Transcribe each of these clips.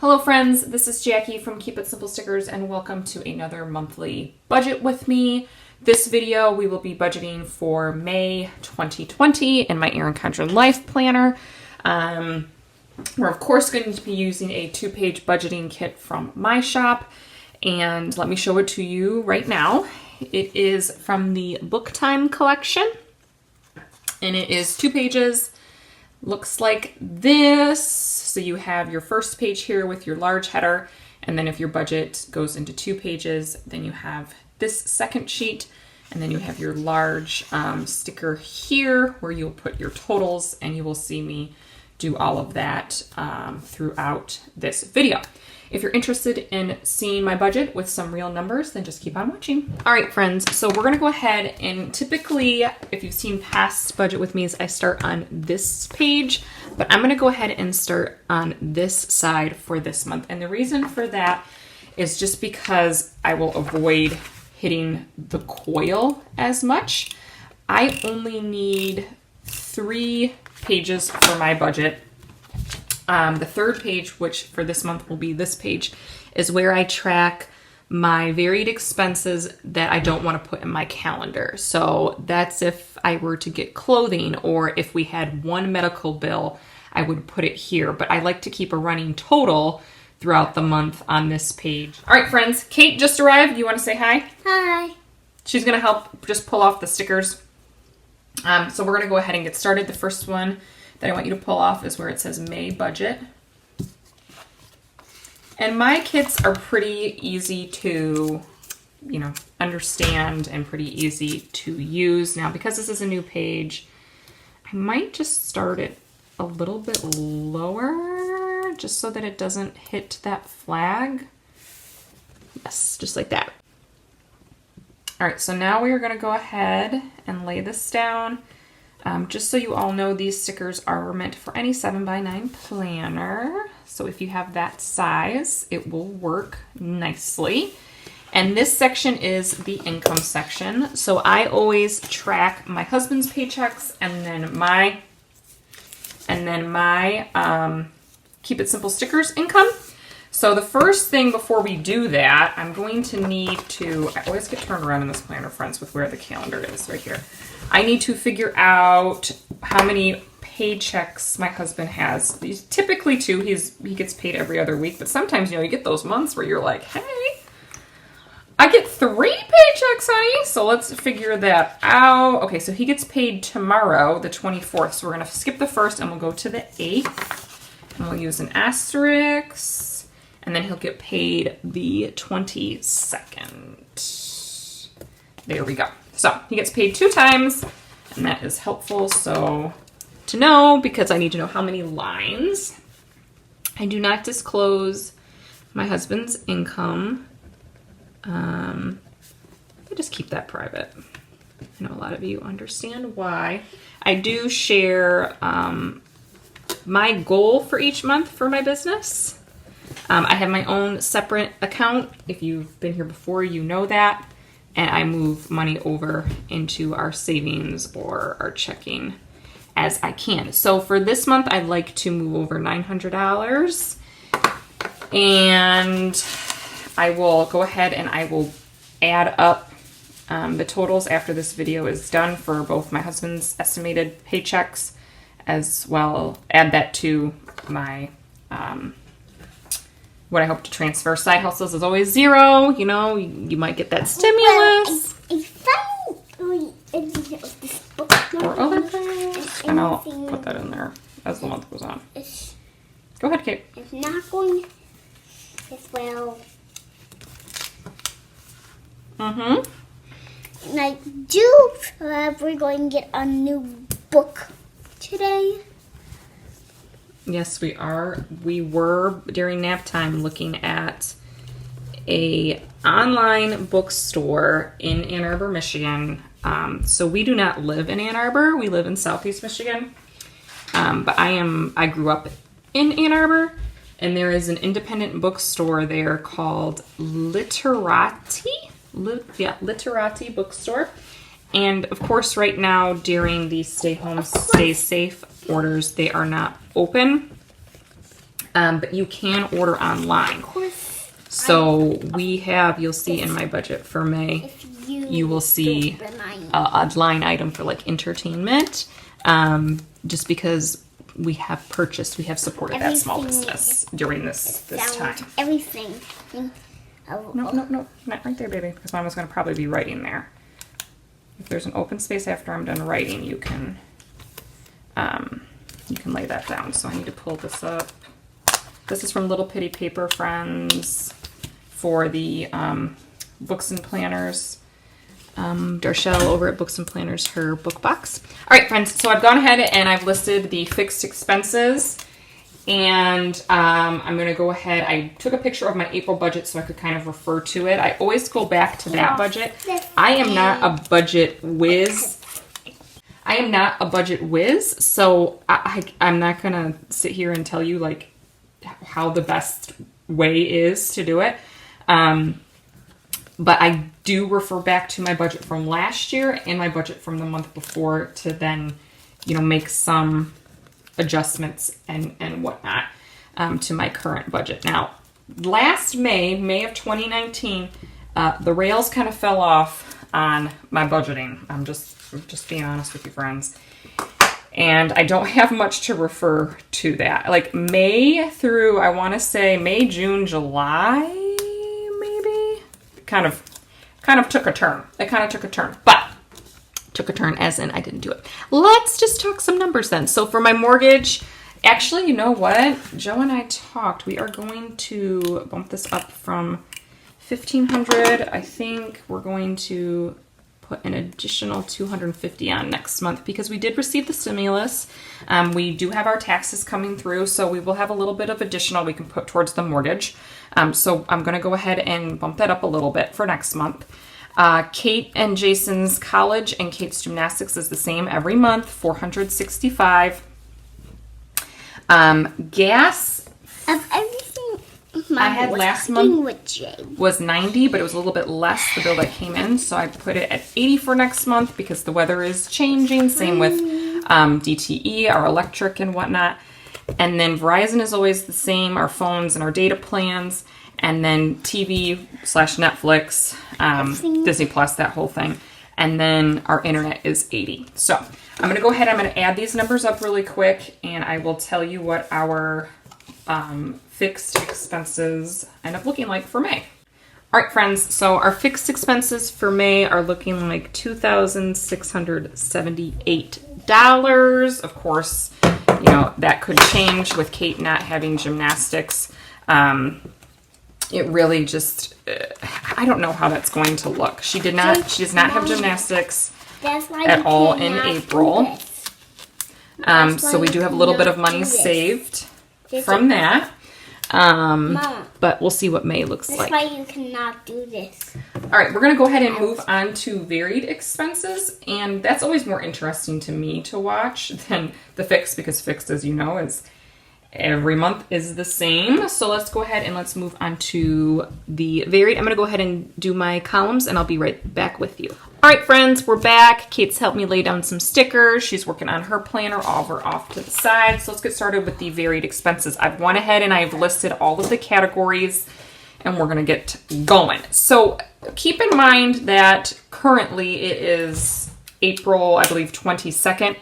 Hello friends, this is Jackie from Keep It Simple Stickers and welcome to another monthly budget with me. This video we will be budgeting for May 2020 in my Erin Condren Life Planner. We're of course going to be using a 2-page budgeting kit from my shop, and let me show it to you right now. It is from the Book Time collection and it is 2 pages. Looks like this. So you have your first page here with your large header, and then if your budget goes into 2 pages, then you have this second sheet, and then you have your large sticker here where you'll put your totals, and you will see me do all of that throughout this video. If you're interested in seeing my budget with some real numbers, then just keep on watching. All right, friends, so we're gonna go ahead and typically, if you've seen past budget with me, I start on this page, but I'm gonna go ahead and start on this side for this month. And the reason for that is just because I will avoid hitting the coil as much. I only need 3 pages for my budget. The third page, which for this month will be this page, is where I track my varied expenses that I don't want to put in my calendar. So that's if I were to get clothing, or if we had one medical bill, I would put it here. But I like to keep a running total throughout the month on this page. All right, friends, Kate just arrived. You want to say hi? Hi. She's going to help just pull off the stickers. So we're going to go ahead and get started. The first one that I want you to pull off is where it says May budget. And my kits are pretty easy to, understand and pretty easy to use. Now, because this is a new page, I might just start it a little bit lower just so that it doesn't hit that flag. Yes, just like that. All right, so now we are going to go ahead and lay this down. Just so you all know, these stickers are meant for any 7x9 planner. So if you have that size, it will work nicely. And this section is the income section. So I always track my husband's paychecks and then my Keep It Simple Stickers income. So the first thing before we do that, I'm going to need to, I always get turned around in this planner, friends, with where the calendar is right here. I need to figure out how many paychecks my husband has. He's typically 2. He gets paid every other week, but sometimes, you get those months where you're like, hey, I get 3 paychecks, honey. So let's figure that out. Okay, so he gets paid tomorrow, the 24th. So we're going to skip the 1st and we'll go to the 8th. And we'll use an asterisk. And then he'll get paid the 22nd. There we go. So he gets paid 2 times, and that is helpful to know, because I need to know how many lines. I do not disclose my husband's income. I just keep that private. I know a lot of you understand why. I do share my goal for each month for my business. I have my own separate account. If you've been here before, you know that. And I move money over into our savings or our checking as I can. So for this month, I'd like to move over $900. And I will go ahead and I will add up the totals after this video is done for both my husband's estimated paychecks, as well add that to my what I hope to transfer. Side hustles is always 0. You might get that stimulus. Or other things. And I'll put that in there as the month goes on. Go ahead, Kate. It's not going as well. Mm-hmm. And I do we're going to get a new book today. Yes, we are. We were, during nap time, looking at a online bookstore in Ann Arbor, Michigan. So we do not live in Ann Arbor. We live in Southeast Michigan. But I grew up in Ann Arbor, and there is an independent bookstore there called Literati Bookstore. And of course, right now during the stay home, stay safe orders, they are not open. But you can order online. Of course. So we have, you'll see in my budget for May, you will see a line item for like entertainment, just because we have supported that small business during this time. Everything. No, not right there, baby, because Mama's going to probably be writing there. If there's an open space after I'm done writing, you can lay that down. So I need to pull this up. This is from Little Pitty Paper Friends for the books and planners. Darshelle over at Books and Planners, her book box. All right, friends, so I've gone ahead and I've listed the fixed expenses. And I'm going to go ahead. I took a picture of my April budget so I could kind of refer to it. I always go back to that budget. I am not a budget whiz. So I'm not going to sit here and tell you like how the best way is to do it. But I do refer back to my budget from last year and my budget from the month before to then, make some adjustments and whatnot to my current budget. Now, last May of 2019, the rails kind of fell off on my budgeting. I'm just being honest with you, friends. And I don't have much to refer to that. Like May through, I want to say May, June, July, maybe? Kind of took a turn. It kind of took a turn. But took a turn as in I didn't do it. Let's just talk some numbers then. So for my mortgage, actually, you know what? Joe and I talked. We are going to bump this up from $1,500. I think we're going to put an additional $250 on next month because we did receive the stimulus. We do have our taxes coming through, so we will have a little bit of additional we can put towards the mortgage. So I'm going to go ahead and bump that up a little bit for next month. Kate and Jason's college and Kate's gymnastics is the same every month, $465. Gas. Of everything I had last month was $90, but it was a little bit less the bill that came in, so I put it at $80 for next month because the weather is changing. Same with DTE, our electric and whatnot. And then Verizon is always the same, our phones and our data plans. And then TV/Netflix, Disney Plus, that whole thing. And then our internet is $80. So I'm going to go ahead. I'm going to add these numbers up really quick, and I will tell you what our fixed expenses end up looking like for May. All right, friends. So our fixed expenses for May are looking like $2,678. Of course, that could change with Kate not having gymnastics. It really just, I don't know how that's going to look. She does not have gymnastics at all in April. So we do have a little bit of money saved from that. But we'll see what May looks like. That's why you cannot do this. All right, we're going to go ahead and move on to varied expenses. And that's always more interesting to me to watch than the fixed, because fixed, as you know, is every month is the same. So let's go ahead and let's move on to the varied. I'm going to go ahead and do my columns and I'll be right back with you. All right, friends, we're back. Kate's helped me lay down some stickers. She's working on her planner over off to the side. So let's get started with the varied expenses. I've gone ahead and I've listed all of the categories and we're going to get going. So keep in mind that currently it is April, I believe, 22nd.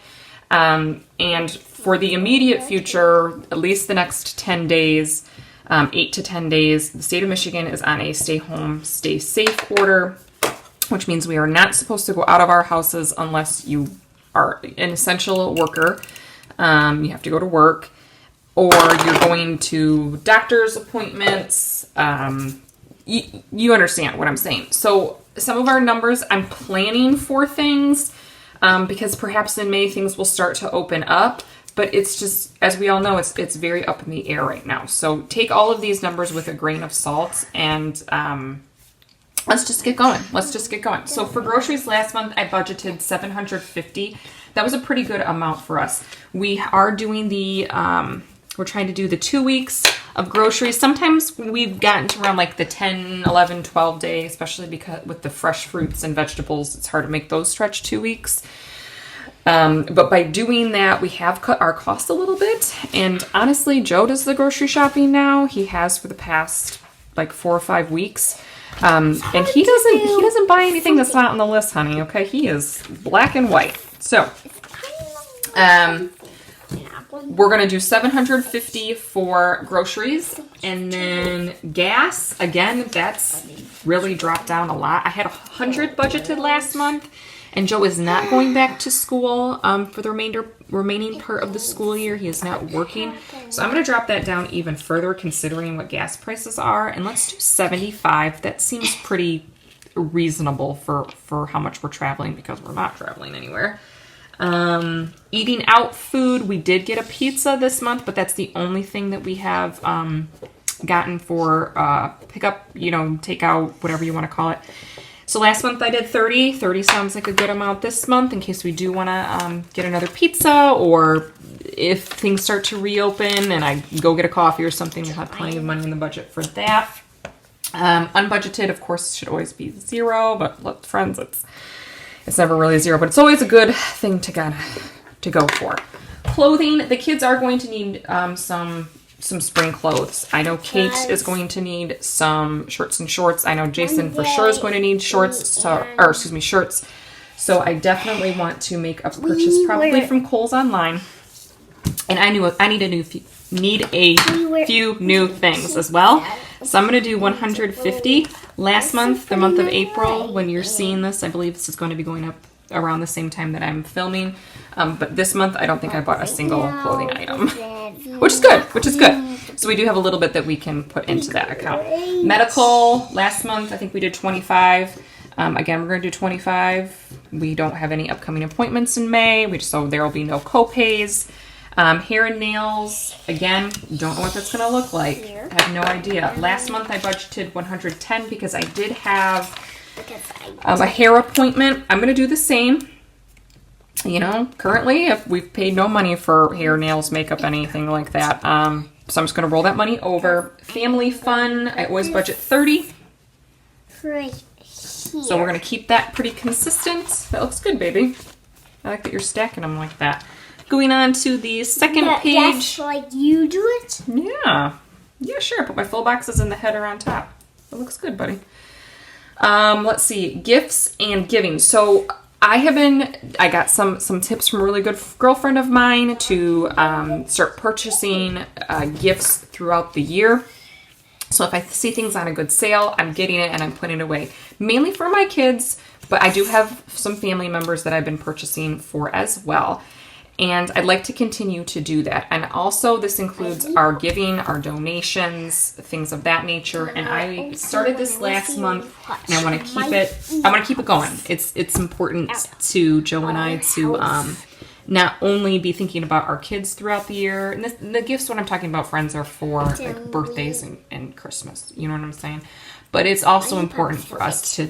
And for the immediate future, at least the next 10 days, 8 to 10 days, the state of Michigan is on a stay home, stay safe order, which means we are not supposed to go out of our houses unless you are an essential worker. You have to go to work, or you're going to doctor's appointments. You understand what I'm saying. So some of our numbers, I'm planning for things because perhaps in May things will start to open up. But it's just, as we all know, it's very up in the air right now. So take all of these numbers with a grain of salt and let's just get going. So for groceries last month, I budgeted $750. That was a pretty good amount for us. We are doing we're trying to do the 2 weeks of groceries. Sometimes we've gotten to around like the 10, 11, 12 day, especially because with the fresh fruits and vegetables, it's hard to make those stretch 2 weeks. But by doing that, we have cut our costs a little bit. And honestly, Joe does the grocery shopping now. He has for the past like 4 or 5 weeks. And he doesn't buy anything that's not on the list, honey. Okay, he is black and white. So, we're gonna do $750 for groceries, and then gas. Again, that's really dropped down a lot. I had $100 budgeted last month, and Joe is not going back to school for the remaining part of the school year. He is not working, so I'm gonna drop that down even further, considering what gas prices are. And let's do $75. That seems pretty reasonable for how much we're traveling, because we're not traveling anywhere. Eating out food, we did get a pizza this month, but that's the only thing that we have gotten for pickup, takeout, whatever you want to call it. So last month I did 30. 30 sounds like a good amount this month, in case we do want to get another pizza, or if things start to reopen and I go get a coffee or something, we'll have plenty of money in the budget for that. Unbudgeted, of course, should always be 0, but look, friends, it's never really 0, but it's always a good thing to go for. Clothing, the kids are going to need some spring clothes. I know Kate is going to need some shirts and shorts. I know Jason for sure is going to need shirts. So I definitely want to make a purchase, probably from Kohl's online. And I need a few new things as well. So I'm going to do $150. Last month, the month of April, when you're seeing this, I believe this is going to be going up around the same time that I'm filming. But this month, I don't think I bought a single clothing item, which is good. So we do have a little bit that we can put into that account. Medical, last month, I think we did 25. Again, we're going to do 25. We don't have any upcoming appointments in May, so there will be no co-pays. Hair and nails, again, don't know what that's going to look like. I have no idea. Last month I budgeted $110 because I did have a hair appointment. I'm going to do the same. Currently, if we've paid no money for hair, nails, makeup, anything like that. So I'm just going to roll that money over. Family fun, I always budget $30. So we're going to keep that pretty consistent. That looks good, baby. I like that you're stacking them like that. Going on to the second page. Just like you do it? Yeah, sure. Put my full boxes in the header on top. That looks good, buddy. Let's see. Gifts and giving. So I got some tips from a really good girlfriend of mine to start purchasing gifts throughout the year. So if I see things on a good sale, I'm getting it and I'm putting it away. Mainly for my kids, but I do have some family members that I've been purchasing for as well. And I'd like to continue to do that. And also this includes our giving, our donations, things of that nature. And I started this last month and I want to keep it going. It's important to Joe and I to not only be thinking about our kids throughout the year. And the gifts, what I'm talking about, friends, are for like birthdays and Christmas. You know what I'm saying? But it's also important for us to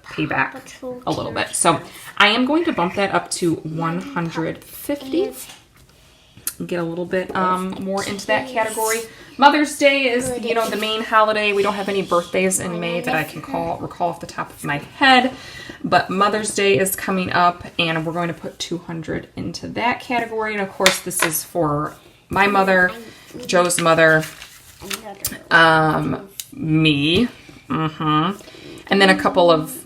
pay back a little bit. So I am going to bump that up to $150. Get a little bit more into that category. Mother's Day is, the main holiday. We don't have any birthdays in May that I can recall off the top of my head. But Mother's Day is coming up, and we're going to put $200 into that category. And of course, this is for my mother, Joe's mother, me, and then a couple of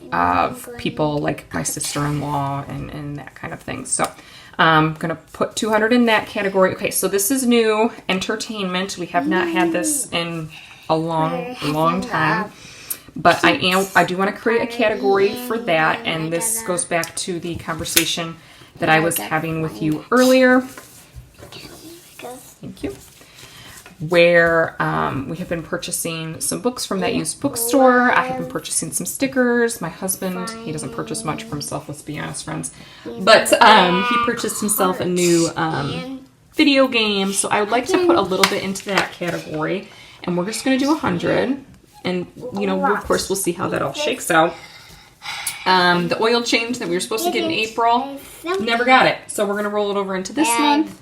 people like my sister-in-law and that kind of thing. So I'm going to put $200 in that category. Okay, so this is new. Entertainment. We have not had this in a long time. But I do want to create a category for that, and this goes back to the conversation that I was having with you earlier. Thank you. Where we have been purchasing some books from that used bookstore. I have been purchasing some stickers. My husband, he doesn't purchase much for himself, let's be honest, friends. But he purchased himself a new video game. So I would like to put a little bit into that category. And we're just going to do 100. And, of course, we'll see how that all shakes out. The oil change that we were supposed to get in April, never got it. So we're going to roll it over into this month.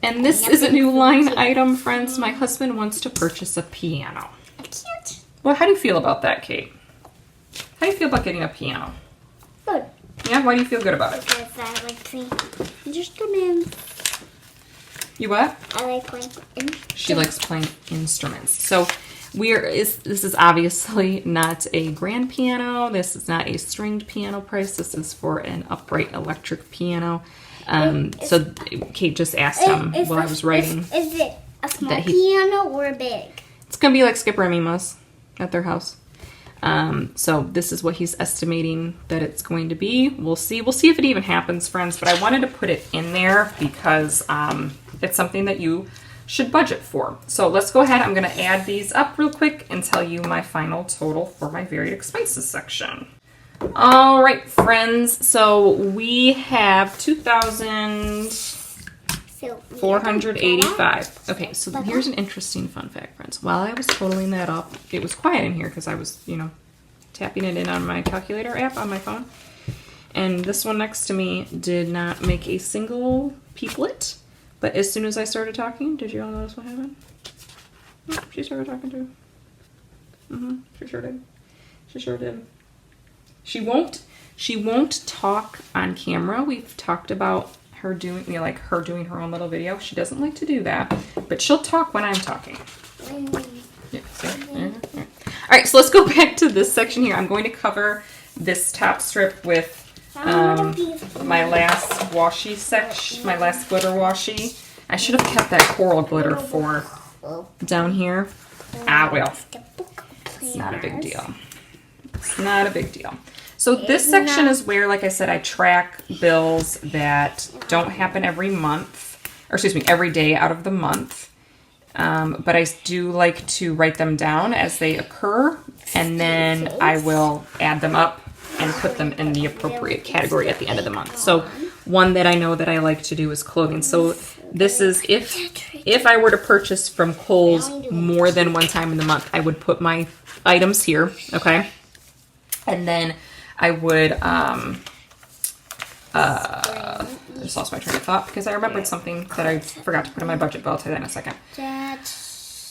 And this is a new line item, friends. My husband wants to purchase a piano. I can't. Well, how do you feel about that, Kate? How do you feel about getting a piano? Good. Yeah, why do you feel good about it? Because I like playing instruments. You what? I like playing instruments. She likes playing instruments. So this is obviously not a grand piano. This is not a stringed piano price. This is for an upright electric piano. So Kate just asked him while I was writing. Is it a small piano or a big? It's going to be like Skipper and Mima's at their house. So this is what he's estimating that it's going to be. We'll see. We'll see if it even happens, friends. But I wanted to put it in there because it's something that you should budget for. So let's go ahead. I'm going to add these up real quick and tell you my final total for my varied expenses section. All right, friends. So we have $2,485. Okay, so here's an interesting fun fact, friends. While I was totaling that up, it was quiet in here because I was, tapping it in on my calculator app on my phone. And this one next to me did not make a single peeplet. But as soon as I started talking, did you all notice what happened? Oh, she started talking too. She sure did. She sure did. She won't talk on camera. We've talked about her doing, her doing her own little video. She doesn't like to do that, but she'll talk when I'm talking. Yeah, see? All right, so let's go back to this section here. I'm going to cover this top strip with my last washi section, my last glitter washi. I should have kept that coral glitter for down here. Well, it's not a big deal. It's not a big deal. So this section is where, like I said, I track bills that don't happen every month, or excuse me, every day out of the month. But I do like to write them down as they occur, and then I will add them up and put them in the appropriate category at the end of the month. So one that I know that I like to do is clothing. So this is if I were to purchase from Kohl's more than one time in the month, I would put my items here, okay? And then I would, I just lost my train of thought because I remembered something that I forgot to put in my budget, but I'll tell you that in a second.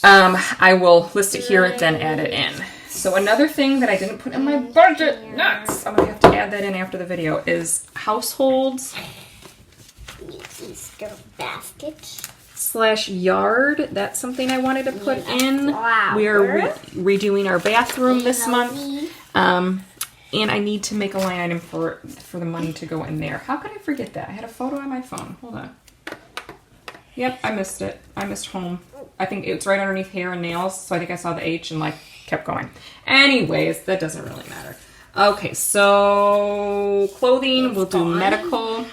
I will list it here, then add it in. So another thing that I didn't put in my budget, nuts, I'm going to have to add that in after the video, is households Easter basket / yard. That's something I wanted to put in. We are redoing our bathroom this month. And I need to make a line item for the money to go in there. How could I forget that? I had a photo on my phone. Hold on. Yep, I missed it. I missed home. I think it's right underneath hair and nails, so I think I saw the H and kept going. Anyways, that doesn't really matter. Okay, so clothing, we'll do medical.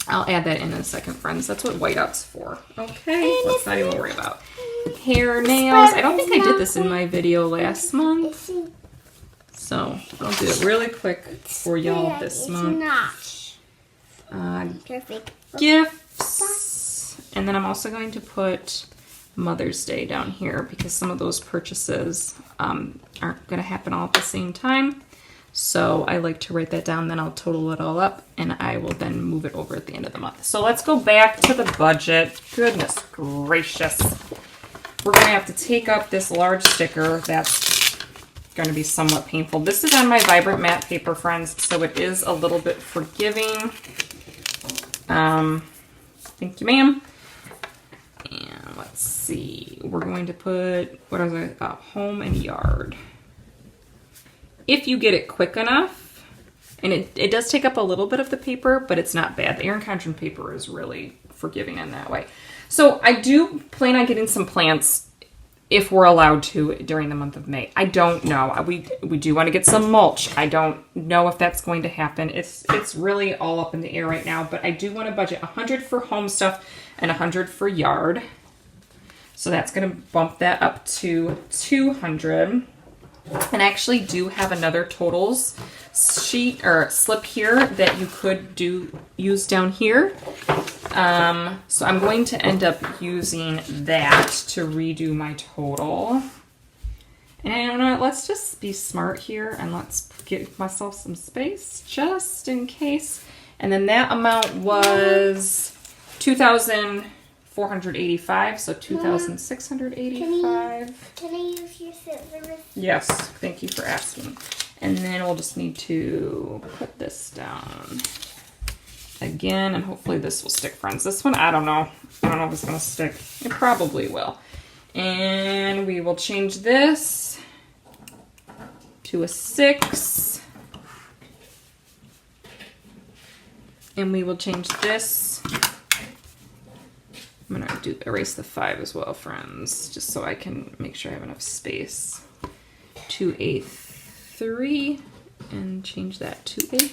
I'll add that in a second, friends. That's what whiteout's for. Okay, let's not even worry about hair, nails. I don't think I did this in my video last month. So I'll do it really quick for y'all this month. Gifts. And then I'm also going to put Mother's Day down here because some of those purchases aren't going to happen all at the same time. So I like to write that down, then I'll total it all up, and I will then move it over at the end of the month. So let's go back to the budget. Goodness gracious. We're going to have to take up this large sticker that's going to be somewhat painful. This is on my Vibrant Matte paper, friends, so it is a little bit forgiving. Thank you, ma'am. And let's see. We're going to put, what is it? Home and yard. If you get it quick enough, and it does take up a little bit of the paper, but it's not bad. The Erin Condren paper is really forgiving in that way. So I do plan on getting some plants if we're allowed to during the month of May. I don't know. We do want to get some mulch. I don't know if that's going to happen. It's really all up in the air right now, but I do want to budget $100 for home stuff and $100 for yard. So that's going to bump that up to $200. And I actually do have another totals sheet or slip here that you could use down here. So I'm going to end up using that to redo my total. And I don't know, let's just be smart here and let's give myself some space just in case. And then that amount was $2,485, so $2,685. Can I use your scissors? Yes, thank you for asking. And then we'll just need to put this down again, and hopefully this will stick, friends. This one, I don't know. I don't know if it's gonna stick. It probably will. And we will change this to a 6. And we will change this. I'm gonna erase the 5 as well, friends, just so I can make sure I have enough space. To a 3, and change that to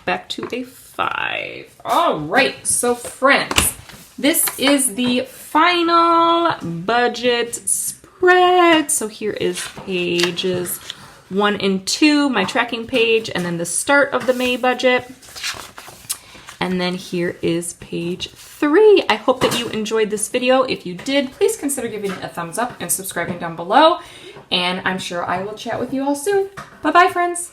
back to a 5. All right, so friends, this is the final budget spread. So here is pages 1 and 2, my tracking page, and then the start of the May budget. And then here is page 3. I hope that you enjoyed this video. If you did, please consider giving it a thumbs up and subscribing down below. And I'm sure I will chat with you all soon. Bye-bye, friends.